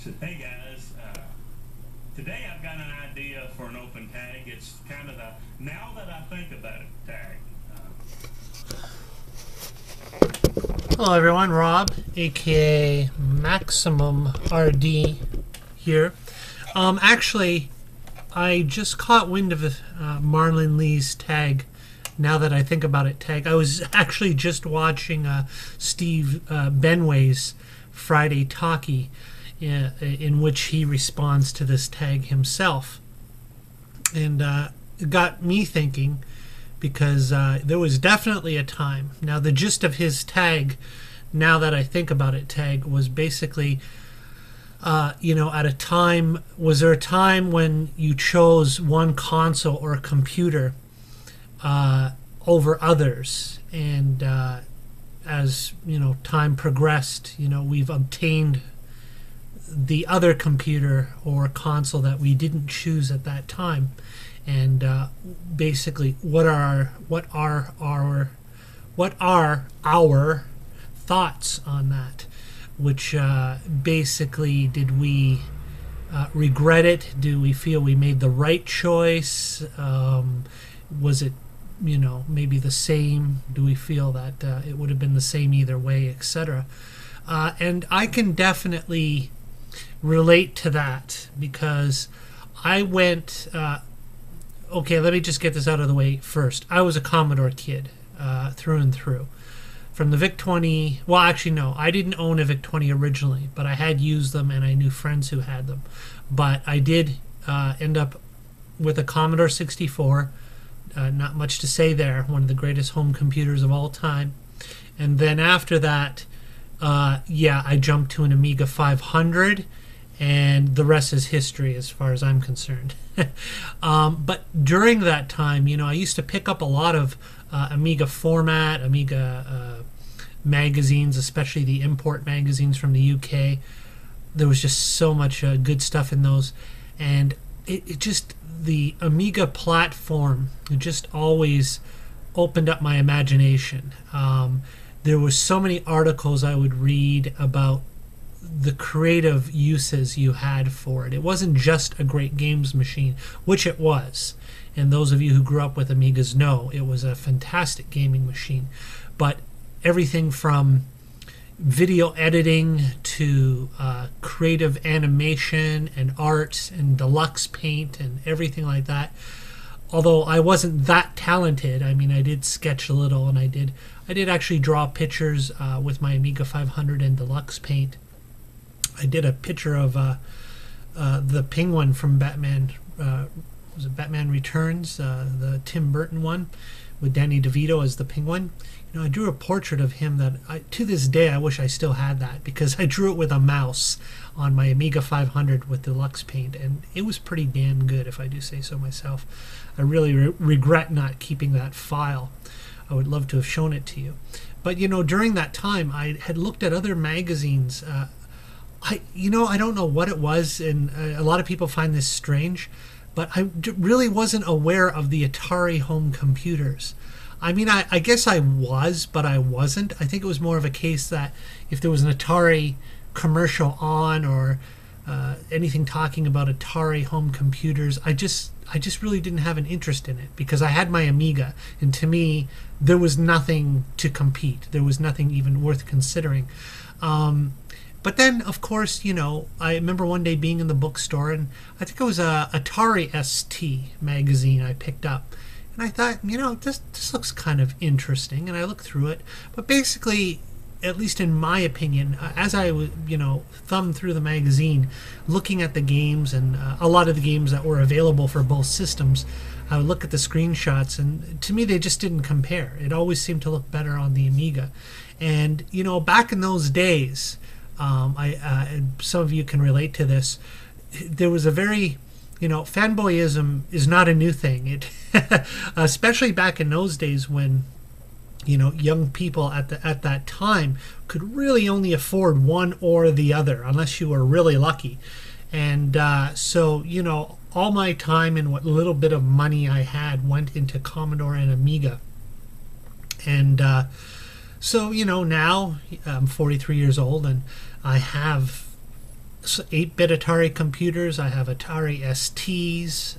Hey guys, today I've got an idea for an open tag. It's kind of a now that I think about it tag. Hello everyone, Rob, aka Maximum RD here. Actually, I just caught wind of Marlinlee's tag. Now that I think about it, tag. I was actually just watching Steve Benway's Friday Talkie, in which he responds to this tag himself, and it got me thinking, because there was definitely a time. Now, the gist of his tag, now that I think about it, tag was basically, at a time, was there a time when you chose one console or a computer over others, and as time progressed, we've obtained the other computer or console that we didn't choose at that time, and basically what are our thoughts on that, which basically, did we regret it? Do we feel we made the right choice? Was it maybe the same? Do we feel that it would have been the same either way, etc.? And I can definitely relate to that, because I went okay, let me just get this out of the way first. I was a Commodore kid through and through. From the VIC-20, well, actually, no, I didn't own a VIC-20 originally, but I had used them and I knew friends who had them. But I did end up with a Commodore 64. Not much to say there. One of the greatest home computers of all time. And then after that, I jumped to an Amiga 500, and the rest is history as far as I'm concerned. But during that time, I used to pick up a lot of Amiga format, Amiga magazines, especially the import magazines from the UK. There was just so much good stuff in those, and it just, the Amiga platform just always opened up my imagination. There were so many articles I would read about the creative uses you had for it. It wasn't just a great games machine, which it was. And those of you who grew up with Amigas know it was a fantastic gaming machine. But everything from video editing to creative animation and art and deluxe paint and everything like that. Although I wasn't that talented, I mean, I did sketch a little, and I did actually draw pictures with my Amiga 500 and deluxe paint. I did a picture of the Penguin from Batman. Was it Batman Returns, the Tim Burton one, with Danny DeVito as the Penguin? I drew a portrait of him that to this day I wish I still had that, because I drew it with a mouse on my Amiga 500 with deluxe paint, and it was pretty damn good, if I do say so myself. I really regret not keeping that file. I would love to have shown it to you. But during that time, I had looked at other magazines. I don't know what it was, and a lot of people find this strange, but I really wasn't aware of the Atari home computers. I mean, I guess I was, but I wasn't. I think it was more of a case that if there was an Atari commercial on, or anything talking about Atari home computers, I just really didn't have an interest in it, because I had my Amiga, and to me, there was nothing to compete. There was nothing even worth considering. But then, of course, I remember one day being in the bookstore, and I think it was a Atari ST magazine I picked up. And I thought, this looks kind of interesting, and I looked through it. But basically, at least in my opinion, as I thumbed through the magazine, looking at the games, and a lot of the games that were available for both systems, I would look at the screenshots, and to me, they just didn't compare. It always seemed to look better on the Amiga. And, back in those days, some of you can relate to this, there was a very, fanboyism is not a new thing. It especially back in those days when young people at that time could really only afford one or the other, unless you were really lucky. And so all my time and what little bit of money I had went into Commodore and Amiga. And so now I'm 43 years old, and I have 8-bit Atari computers. I have Atari STs,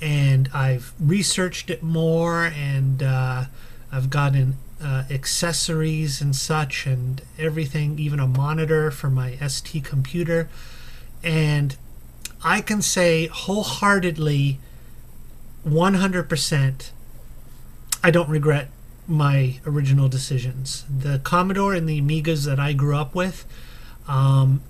and I've researched it more, and I've gotten accessories and such and everything, even a monitor for my ST computer. And I can say wholeheartedly, 100%, I don't regret my original decisions. The Commodore and the Amigas that I grew up with,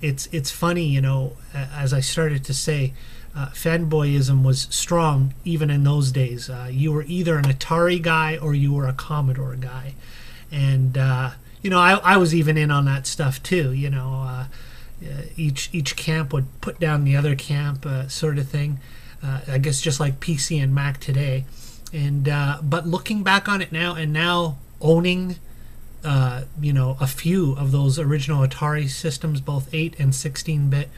it's funny, you know, as I started to say, fanboyism was strong even in those days. You were either an Atari guy or you were a Commodore guy. And, you know, I was even in on that stuff too, you know. Each camp would put down the other camp, sort of thing. I guess just like PC and Mac today. And but looking back on it now, and now owning you know, a few of those original Atari systems, both 8 and 16-bit,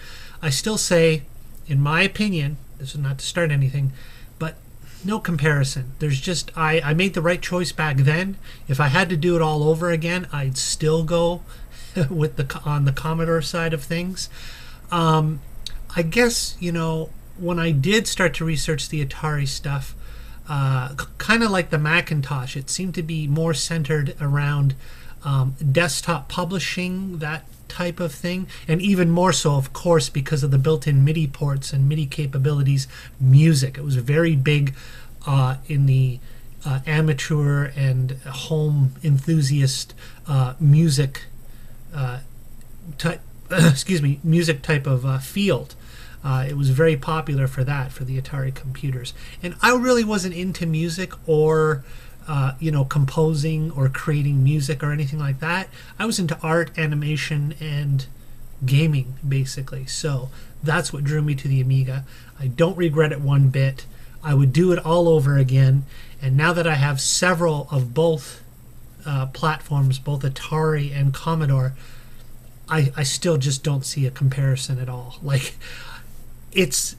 I still say, in my opinion, this is not to start anything, but no comparison. There's just, I made the right choice back then. If I had to do it all over again, I'd still go with on the Commodore side of things. I guess, you know, when I did start to research the Atari stuff, kind of like the Macintosh, it seemed to be more centered around desktop publishing, that type of thing, and even more so, of course, because of the built-in MIDI ports and MIDI capabilities, music. It was very big in the amateur and home enthusiast music type, music type of field. It was very popular for that, for the Atari computers. And I really wasn't into music or you know, composing or creating music or anything like that. I was into art, animation, and gaming, basically. So that's what drew me to the Amiga. I don't regret it one bit. I would do it all over again. And now that I have several of both platforms, both Atari and Commodore, I still just don't see a comparison at all. Like, it's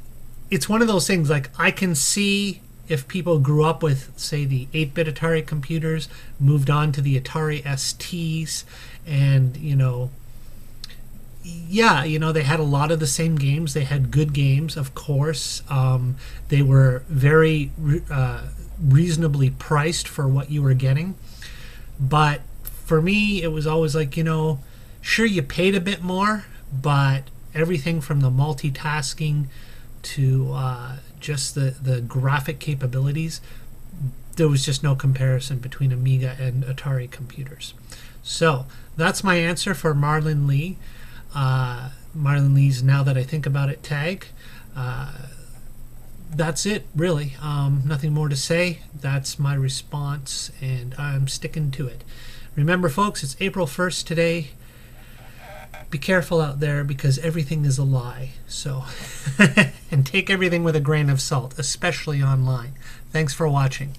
one of those things, like, I can see if people grew up with, say, the 8-bit Atari computers, moved on to the Atari STs, and, you know, yeah, you know, they had a lot of the same games. They had good games, of course. They were very reasonably priced for what you were getting. But for me, it was always like, you know, sure, you paid a bit more, but everything from the multitasking to just the graphic capabilities, there was just no comparison between Amiga and Atari computers. So that's my answer for Marlinlee. Marlinlee's Now That I Think About It tag. That's it, really. Nothing more to say. That's my response, and I'm sticking to it. Remember, folks, it's April 1st today. Be careful out there, because everything is a lie. So, and take everything with a grain of salt, especially online. Thanks for watching.